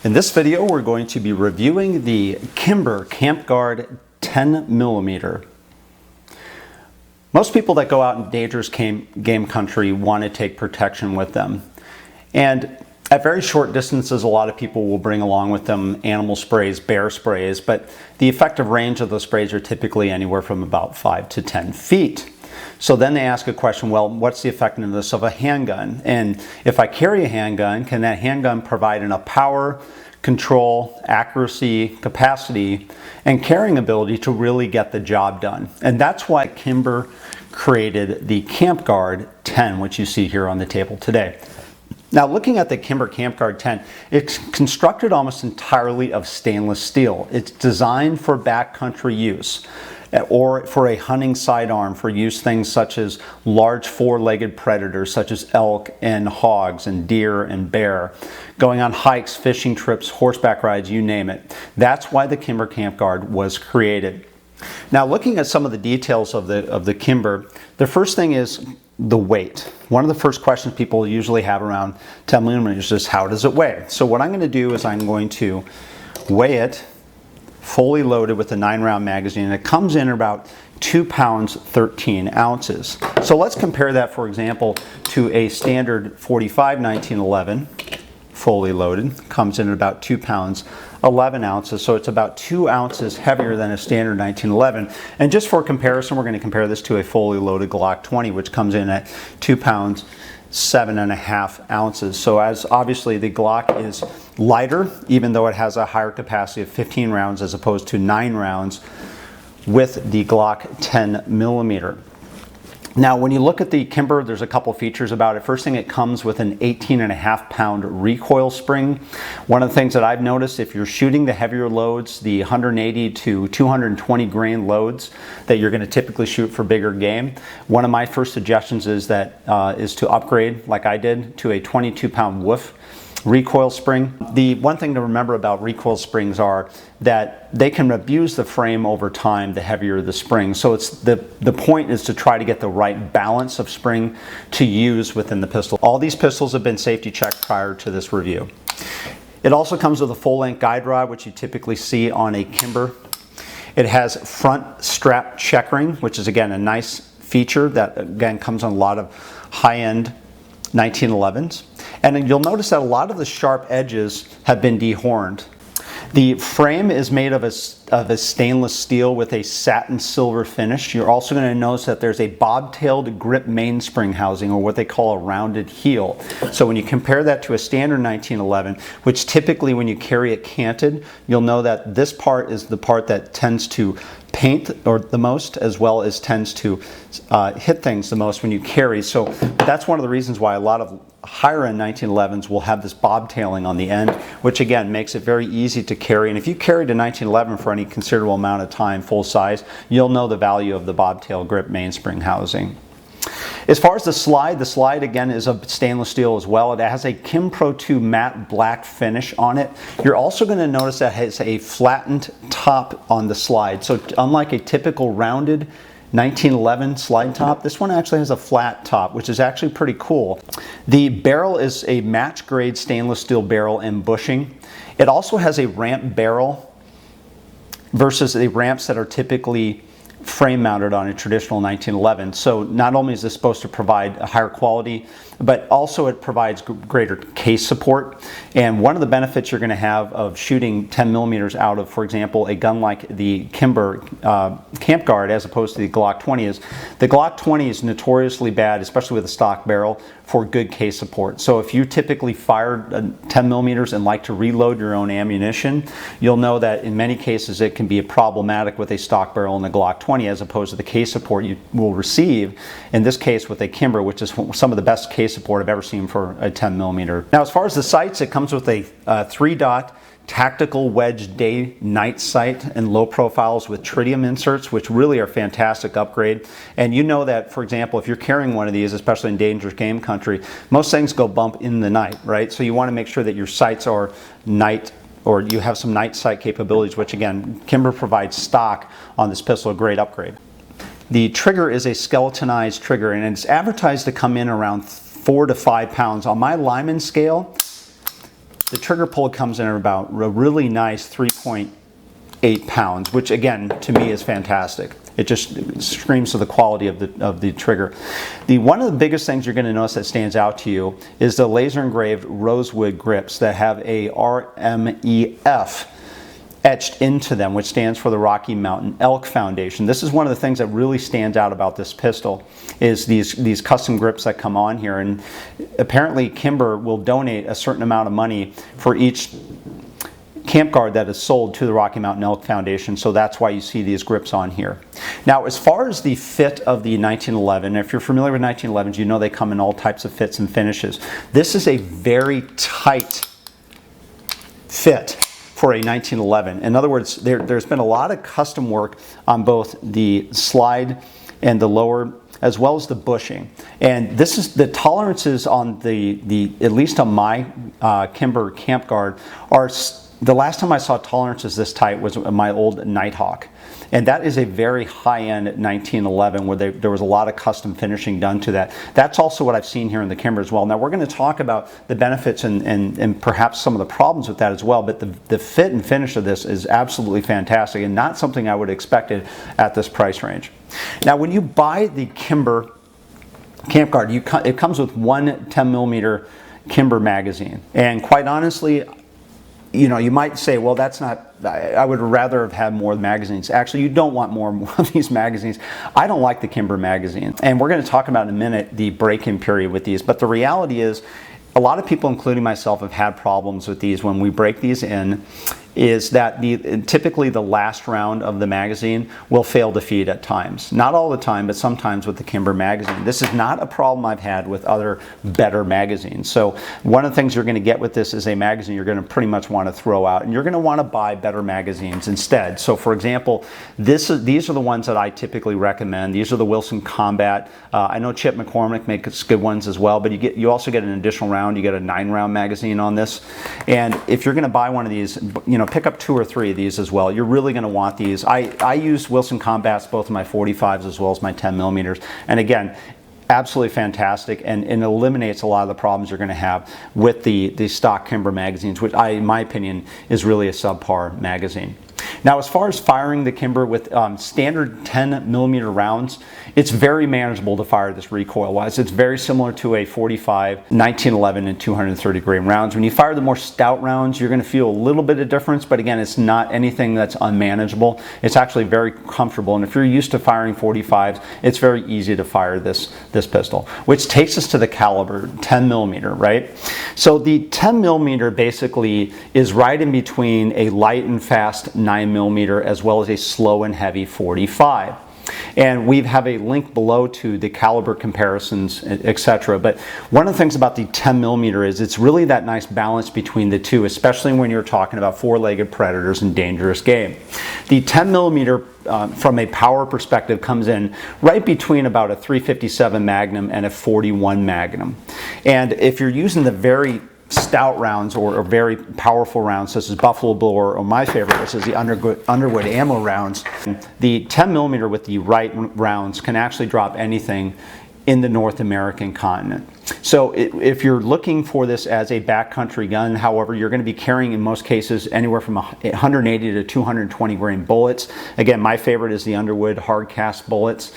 In this video, we're going to be reviewing the Kimber Camp Guard 10mm. Most people that go out in dangerous game country want to take protection with them. And at very short distances, a lot of people will bring along with them animal sprays, bear sprays, but the effective range of those sprays are typically anywhere from about 5 to 10 feet. So then they ask a question, well, what's the effectiveness of a handgun? And if I carry a handgun, can that handgun provide enough power, control, accuracy, capacity, and carrying ability to really get the job done? And that's why Kimber created the Camp Guard 10, which you see here on the table today. Now, looking at the Kimber Camp Guard 10, it's constructed almost entirely of stainless steel. It's designed for backcountry use or for a hunting sidearm for use things such as large four-legged predators such as elk and hogs and deer and bear, going on hikes, fishing trips, horseback rides, you name it. That's why the Kimber Camp Guard was created. Now, looking at some of the details of the Kimber, the first thing is the weight. One of the first questions people usually have around 10mm is how does it weigh? So what I'm going to do is I'm going to weigh it fully loaded with a 9-round magazine, and it comes in about 2 pounds 13 ounces. So let's compare that, for example, to a standard 45 1911 fully loaded. Comes in at about 2 pounds 11 ounces, so it's about 2 ounces heavier than a standard 1911. And just for comparison, we're going to compare this to a fully loaded Glock 20, which comes in at 2 pounds 7.5 ounces. So as obviously the Glock is lighter, even though it has a higher capacity of 15 rounds as opposed to 9 rounds with the Glock 10mm. Now, when you look at the Kimber, there's a couple features about it. First thing, it comes with an 18.5-pound recoil spring. One of the things that I've noticed, if you're shooting the heavier loads, the 180 to 220 grain loads that you're going to typically shoot for bigger game, one of my first suggestions is to upgrade, like I did, to a 22-pound Wolf recoil spring. The one thing to remember about recoil springs are that they can abuse the frame over time the heavier the spring. So it's the point is to try to get the right balance of spring to use within the pistol. All these pistols have been safety checked prior to this review. It also comes with a full-length guide rod, which you typically see on a Kimber. It has front strap checkering, which is again a nice feature that again comes on a lot of high-end 1911s. And you'll notice that a lot of the sharp edges have been dehorned. The frame is made of a stainless steel with a satin silver finish. You're also going to notice that there's a bobtailed grip mainspring housing, or what they call a rounded heel. So when you compare that to a standard 1911, which typically when you carry it canted, you'll know that this part is the part that tends to paint or the most, as well as tends to hit things the most when you carry. So that's one of the reasons why a lot of higher end 1911s will have this bobtailing on the end, which again makes it very easy to carry. And if you carried a 1911 for any considerable amount of time full size, you'll know the value of the bobtail grip mainspring housing. As far as the slide again is of stainless steel as well. It has a Kim Pro 2 matte black finish on it. You're also going to notice that it has a flattened top on the slide. So unlike a typical rounded 1911 slide top, this one actually has a flat top, which is actually pretty cool. The barrel is a match grade stainless steel barrel and bushing. It also has a ramp barrel versus the ramps that are typically frame mounted on a traditional 1911. So not only is this supposed to provide a higher quality, but also it provides greater case support. And one of the benefits you're going to have of shooting 10mm out of, for example, a gun like the Kimber Camp Guard as opposed to the Glock 20 is the Glock 20 is notoriously bad, especially with a stock barrel, for good case support. So if you typically fire 10mm and like to reload your own ammunition, you'll know that in many cases it can be problematic with a stock barrel in the Glock 20 as opposed to the case support you will receive in this case with a Kimber, which is some of the best case support I've ever seen for a 10mm. Now, as far as the sights, it comes with a 3-dot tactical wedge day-night sight and low profiles with tritium inserts, which really are fantastic upgrade. And you know that, for example, if you're carrying one of these, especially in dangerous game country, most things go bump in the night, right? So you want to make sure that your sights are night, or you have some night sight capabilities, which again, Kimber provides stock on this pistol, a great upgrade. The trigger is a skeletonized trigger, and it's advertised to come in around 4 to 5 pounds. On my Lyman scale, the trigger pull comes in at about a really nice 3.8 pounds, which again, to me is fantastic. It just screams to the quality of the trigger. One of the biggest things you're going to notice that stands out to you is the laser engraved rosewood grips that have a RMEF etched into them, which stands for the Rocky Mountain Elk Foundation. This is one of the things that really stands out about this pistol, is these custom grips that come on here. And apparently Kimber will donate a certain amount of money for each camp guard that is sold to the Rocky Mountain Elk Foundation, so that's why you see these grips on here. Now, as far as the fit of the 1911, if you're familiar with 1911s, you know they come in all types of fits and finishes. This is a very tight fit for a 1911. In other words, there's been a lot of custom work on both the slide and the lower, as well as the bushing. And this is the tolerances on the at least on my Kimber Camp Guard are. The last time I saw tolerances this tight was my old Nighthawk. And that is a very high-end 1911 where there was a lot of custom finishing done to that. That's also what I've seen here in the Kimber as well. Now we're going to talk about the benefits and perhaps some of the problems with that as well, but the fit and finish of this is absolutely fantastic and not something I would have expected at this price range. Now when you buy the Kimber Camp Guard, it comes with one 10mm Kimber magazine. And quite honestly, you know, you might say, well, that's not, I would rather have had more magazines. Actually, you don't want more of these magazines. I don't like the Kimber magazine. And we're going to talk about in a minute the break-in period with these. But the reality is, a lot of people, including myself, have had problems with these when we break these in, is that typically the last round of the magazine will fail to feed at times. Not all the time, but sometimes with the Kimber magazine. This is not a problem I've had with other better magazines. So one of the things you're going to get with this is a magazine you're going to pretty much want to throw out, and you're going to want to buy better magazines instead. So for example, these are the ones that I typically recommend. These are the Wilson Combat. I know Chip McCormick makes good ones as well, but you also get an additional round. You get a 9-round magazine on this. And if you're going to buy one of these, you know, pick up 2 or 3 of these as well. You're really going to want these. I use Wilson Combats, both of my 45s as well as my 10mm. And again, absolutely fantastic, and eliminates a lot of the problems you're going to have with the stock Kimber magazines, which in my opinion, is really a subpar magazine. Now, as far as firing the Kimber with standard 10mm rounds, it's very manageable to fire this recoil-wise. It's very similar to a 45, 1911, and 230 grain rounds. When you fire the more stout rounds, you're going to feel a little bit of difference, but again, it's not anything that's unmanageable. It's actually very comfortable, and if you're used to firing 45s, it's very easy to fire this pistol, which takes us to the caliber, 10mm, right? So the 10mm basically is right in between a light and fast 9mm as well as a slow and heavy 45. And we have a link below to the caliber comparisons, etc. But one of the things about the 10mm is it's really that nice balance between the two, especially when you're talking about 4-legged predators and dangerous game. The 10mm from a power perspective comes in right between about a 357 Magnum and a 41 Magnum. And if you're using the very stout rounds or very powerful rounds such as Buffalo Blower, or my favorite, which is the Underwood ammo rounds, the 10mm with the right rounds can actually drop anything in the North American continent. So if you're looking for this as a backcountry gun, however, you're going to be carrying in most cases anywhere from 180 to 220 grain bullets. Again, my favorite is the Underwood hard cast bullets.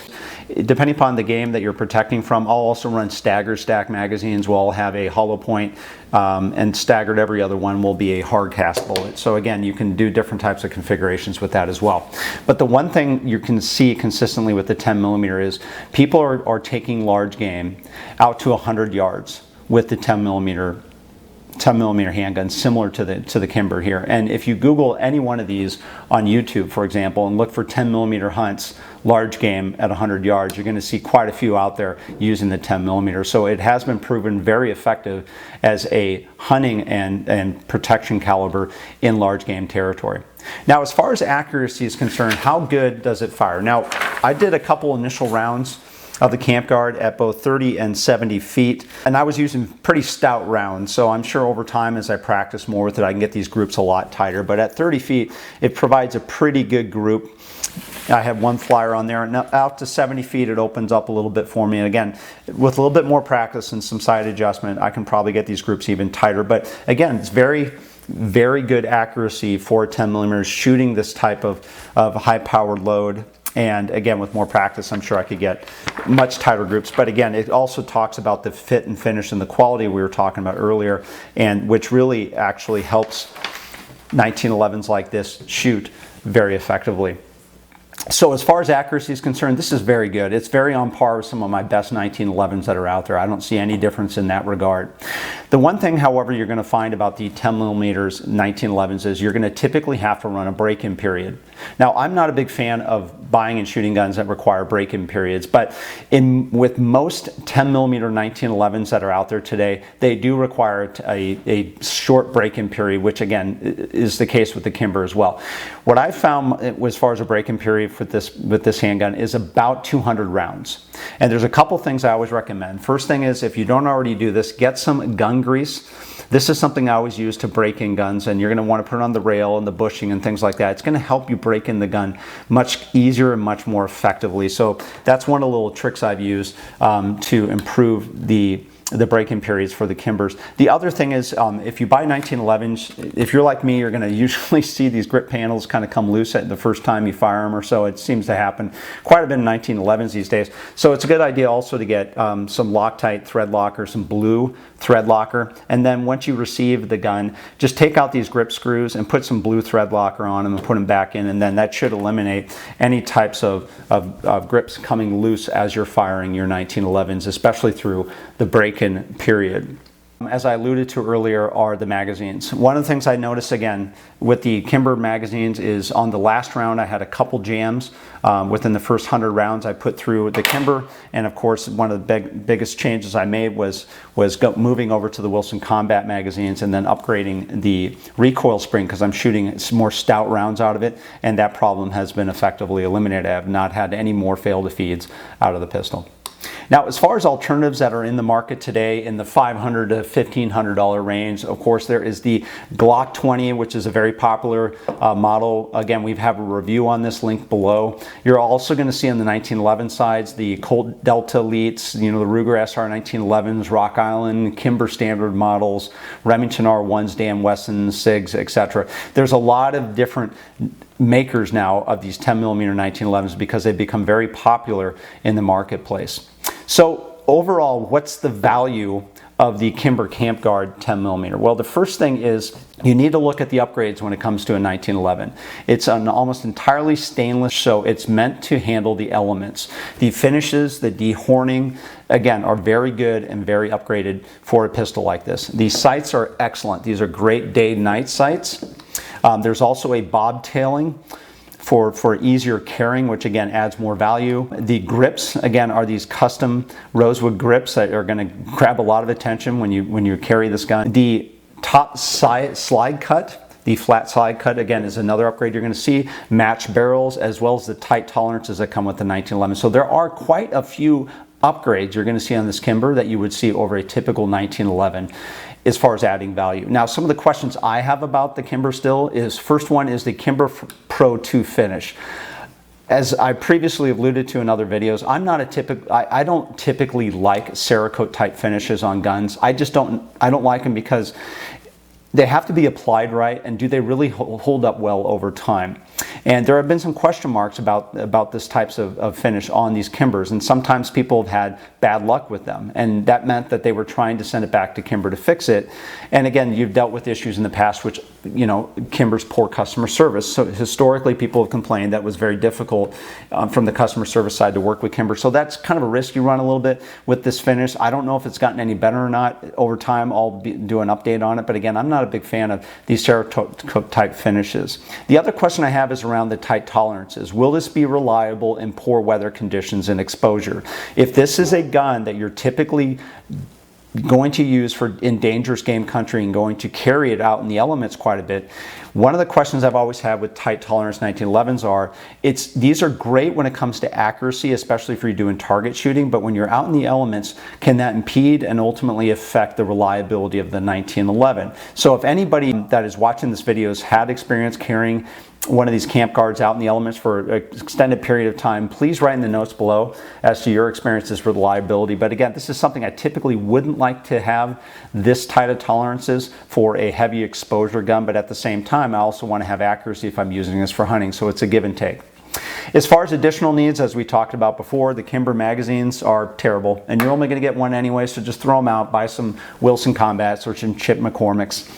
Depending upon the game that you're protecting from, I'll also run staggered stack magazines. We'll have a hollow point, and staggered every other one will be a hard cast bullet. So again, you can do different types of configurations with that as well. But the one thing you can see consistently with the 10mm is people are taking large game out to 100 yards with the 10mm handgun, similar to the Kimber here. And if you Google any one of these on YouTube, for example, and look for 10mm hunts, large game at 100 yards, you're going to see quite a few out there using the 10mm. So it has been proven very effective as a hunting and protection caliber in large game territory. Now, as far as accuracy is concerned, how good does it fire? Now, I did a couple initial rounds of the Camp Guard at both 30 and 70 feet, and I was using pretty stout rounds, so I'm sure over time as I practice more with it I can get these groups a lot tighter, but at 30 feet it provides a pretty good group I have one flyer on there, and out to 70 feet it opens up a little bit for me. And again, with a little bit more practice and some sight adjustment, I can probably get these groups even tighter. But again, it's very good accuracy for 10 millimeters shooting this type of high powered load. And again, with more practice, I'm sure I could get much tighter groups. But again, it also talks about the fit and finish and the quality we were talking about earlier, and which really actually helps 1911s like this shoot very effectively. So as far as accuracy is concerned, this is very good. It's very on par with some of my best 1911s that are out there. I don't see any difference in that regard. The one thing, however, you're going to find about the 10 millimeters 1911s is you're going to typically have to run a break-in period. Now, I'm not a big fan of buying and shooting guns that require break-in periods, but with most 10 millimeter 1911s that are out there today, they do require a short break-in period, which again is the case with the Kimber as well. What I found as far as a break-in period with this handgun is about 200 rounds. And there's a couple things I always recommend. First thing is, if you don't already do this, get some gun grease. This is something I always use to break in guns, and you're going to want to put it on the rail and the bushing and things like that. It's going to help you break in the gun much easier and much more effectively. So that's one of the little tricks I've used to improve the break-in periods for the Kimbers. The other thing is, if you buy 1911s, if you're like me, you're going to usually see these grip panels kind of come loose at the first time you fire them or so. It seems to happen quite a bit in 1911s these days. So it's a good idea also to get some Loctite thread locker, some blue thread locker, and then once you receive the gun, just take out these grip screws and put some blue thread locker on them and put them back in, and then that should eliminate any types of grips coming loose as you're firing your 1911s, especially through the break-in period. As I alluded to earlier, are the magazines. One of the things I noticed again with the Kimber magazines is on the last round I had a couple jams. Within the first 100 rounds I put through the Kimber, and of course one of the biggest changes I made was moving over to the Wilson Combat magazines and then upgrading the recoil spring, because I'm shooting some more stout rounds out of it, and that problem has been effectively eliminated. I have not had any more fail to feeds out of the pistol. Now, as far as alternatives that are in the market today in the $500 to $1,500 range, of course, there is the Glock 20, which is a very popular model. Again, we have a review on this link below. You're also going to see on the 1911 sides the Colt Delta Elites, the Ruger SR 1911s, Rock Island, Kimber Standard models, Remington R1s, Dan Wessons, SIGs, etc. There's a lot of different makers now of these 10 millimeter 1911s because they've become very popular in the marketplace. So overall, what's the value of the Kimber Camp Guard 10 millimeter? Well, the first thing is you need to look at the upgrades when it comes to a 1911. It's an almost entirely stainless, so it's meant to handle the elements. The finishes, the dehorning, again, are very good and very upgraded for a pistol like this. These sights are excellent. These are great day-night sights. There's also a bobtailing for easier carrying, which again adds more value. The grips, again, are these custom rosewood grips that are going to grab a lot of attention when you carry this gun. The top slide cut, the flat slide cut, again, is another upgrade you're going to see. Matched barrels, as well as the tight tolerances that come with the 1911. So there are quite a few upgrades you're going to see on this Kimber that you would see over a typical 1911 as far as adding value. Now, some of the questions I have about the Kimber still is, first one is the Kimber Pro 2 finish. As I previously alluded to in other videos, I don't typically like Cerakote type finishes on guns. I don't like them because they have to be applied right, and do they really hold up well over time? And there have been some question marks about this types of finish on these Kimbers, and sometimes people have had bad luck with them, and that meant that they were trying to send it back to Kimber to fix it. And again, you've dealt with issues in the past, which, Kimber's poor customer service. So historically, people have complained that was very difficult from the customer service side to work with Kimber. So that's kind of a risk you run a little bit with this finish. I don't know if it's gotten any better or not over time. I'll do an update on it, but again, I'm not a big fan of these Cerakote type finishes. The other question I have is around the tight tolerances. Will this be reliable in poor weather conditions and exposure? If this is a gun that you're typically going to use in dangerous game country and going to carry it out in the elements quite a bit, One of the questions I've always had with tight tolerance 1911s are, these are great when it comes to accuracy, especially if you're doing target shooting, but when you're out in the elements, can that impede and ultimately affect the reliability of the 1911? So if anybody that is watching this video has had experience carrying one of these camp guards out in the elements for an extended period of time, please write in the notes below as to your experiences with reliability. But again, this is something I typically wouldn't like to have this tight of tolerances for a heavy exposure gun, but at the same time, I also want to have accuracy if I'm using this for hunting, so it's a give and take. As far as additional needs, as we talked about before, the Kimber magazines are terrible, and you're only going to get one anyway, so just throw them out, buy some Wilson Combats or some Chip McCormick's.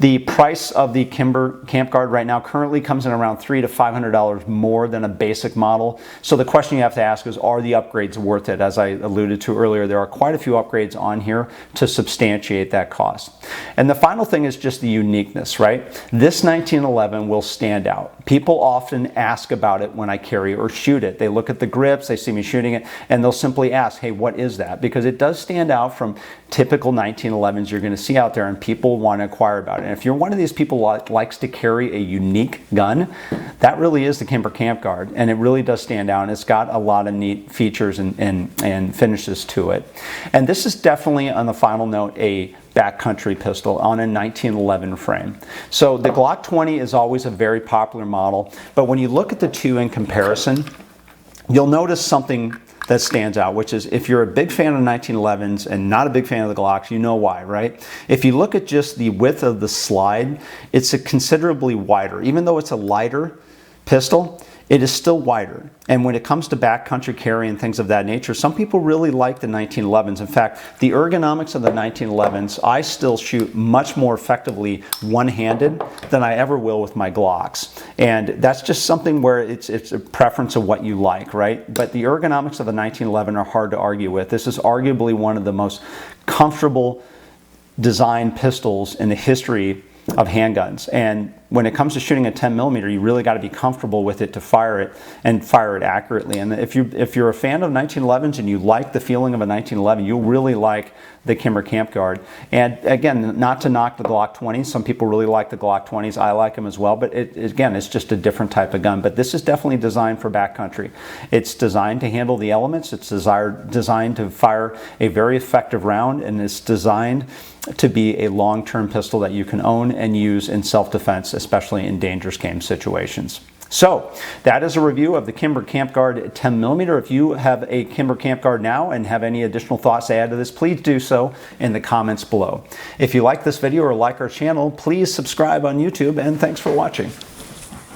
The price of the Kimber Camp Guard right now currently comes in around $300 to $500 more than a basic model. So the question you have to ask is, are the upgrades worth it? As I alluded to earlier, there are quite a few upgrades on here to substantiate that cost. And the final thing is just the uniqueness, right? This 1911 will stand out. People often ask about it when I carry or shoot it. They look at the grips, they see me shooting it, and they'll simply ask, hey, what is that? Because it does stand out from typical 1911s you're going to see out there, and people want to inquire about it. And if you're one of these people that likes to carry a unique gun, that really is the Kimber Camp Guard, and it really does stand out, and it's got a lot of neat features and finishes to it. And this is definitely, on the final note, a backcountry pistol on a 1911 frame. So the Glock 20 is always a very popular model, but when you look at the two in comparison, you'll notice something that stands out, which is, if you're a big fan of 1911s and not a big fan of the Glocks, you know why, right? If you look at just the width of the slide, it's considerably wider. Even though it's a lighter pistol, it is still wider. And when it comes to backcountry carry and things of that nature, some people really like the 1911s. In fact, the ergonomics of the 1911s, I still shoot much more effectively one-handed than I ever will with my Glocks. And that's just something where it's a preference of what you like, right? But the ergonomics of the 1911 are hard to argue with. This is arguably one of the most comfortable design pistols in the history of handguns. And when it comes to shooting a 10mm, you really got to be comfortable with it to fire it and fire it accurately. And if you're a fan of 1911s and you like the feeling of a 1911, you'll really like the Kimber Camp Guard. And again, not to knock the Glock 20s. Some people really like the Glock 20s. I like them as well. But again, it's just a different type of gun. But this is definitely designed for backcountry. It's designed to handle the elements. It's designed to fire a very effective round, and it's designed to be a long-term pistol that you can own and use in self-defense, especially in dangerous game situations. So that is a review of the Kimber Camp Guard 10mm. If you have a Kimber Camp Guard now and have any additional thoughts to add to this, please do so in the comments below. If you like this video or like our channel, please subscribe on YouTube, and thanks for watching.